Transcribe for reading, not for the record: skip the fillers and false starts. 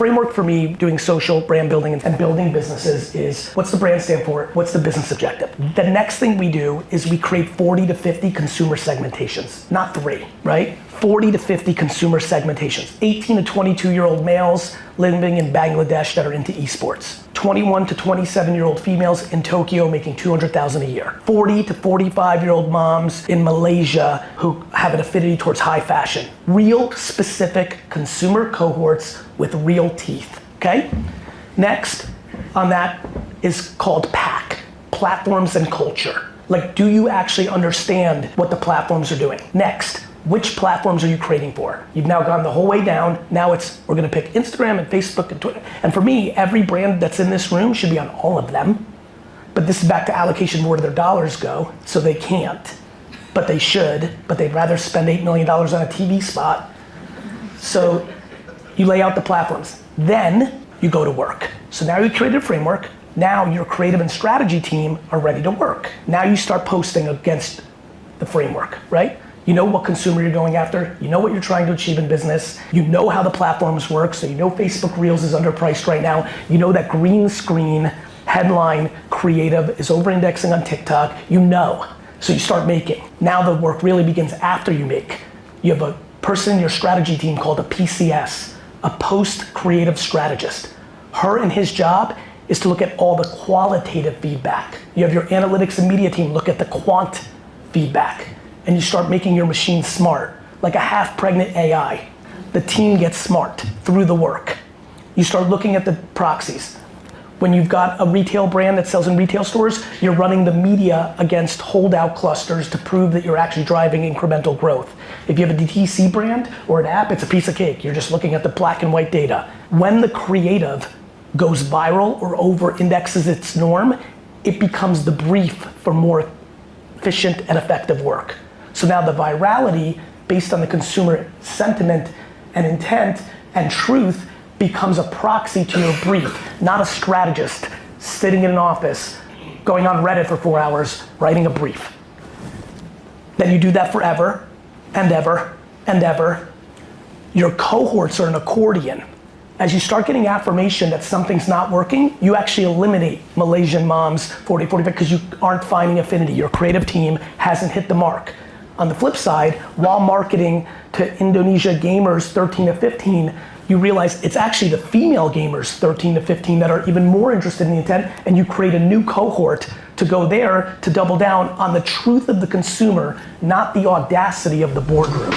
framework for me doing social brand building and building businesses is, what's the brand stand for? What's the business objective? The next thing we do is we create 40 to 50 consumer segmentations, not 3, right? 40 to 50 consumer segmentations. 18 to 22-year-old males living in Bangladesh that are into esports. 21 to 27-year-old females in Tokyo making $200,000 a year. 40 to 45-year-old moms in Malaysia who have an affinity towards high fashion. Real specific consumer cohorts with real teeth, okay? Next on that is called PAC, platforms and culture. Like, do you actually understand what the platforms are doing? Next, which platforms are you creating for? You've now gone the whole way down. Now we're gonna pick Instagram and Facebook and Twitter. And for me, every brand that's in this room should be on all of them. But this is back to allocation, where do their dollars go? So they can't, but they should, but they'd rather spend $8 million on a TV spot. So you lay out the platforms. Then you go to work. So now you created a framework. Now your creative and strategy team are ready to work. Now you start posting against the framework, right? You know what consumer you're going after. You know what you're trying to achieve in business. You know how the platforms work. So you know Facebook Reels is underpriced right now. You know that green screen headline creative is over-indexing on TikTok. You know. So you start making. Now the work really begins after you make. You have a person in your strategy team called a PCS, a post-creative strategist. Her and his job is to look at all the qualitative feedback. You have your analytics and media team look at the quant feedback. And you start making your machine smart, like a half-pregnant AI. The team gets smart through the work. You start looking at the proxies. When you've got a retail brand that sells in retail stores, you're running the media against holdout clusters to prove that you're actually driving incremental growth. If you have a DTC brand or an app, it's a piece of cake. You're just looking at the black and white data. When the creative goes viral or over-indexes its norm, it becomes the brief for more efficient and effective work. So now the virality, based on the consumer sentiment and intent and truth, becomes a proxy to your brief, not a strategist sitting in an office, going on Reddit for 4 hours, writing a brief. Then you do that forever and ever and ever. Your cohorts are an accordion. As you start getting affirmation that something's not working, you actually eliminate Malaysian moms 40, 45 because you aren't finding affinity. Your creative team hasn't hit the mark. On the flip side, while marketing to Indonesia gamers 13 to 15, you realize it's actually the female gamers 13 to 15 that are even more interested in the intent, and you create a new cohort to go there to double down on the truth of the consumer, not the audacity of the boardroom.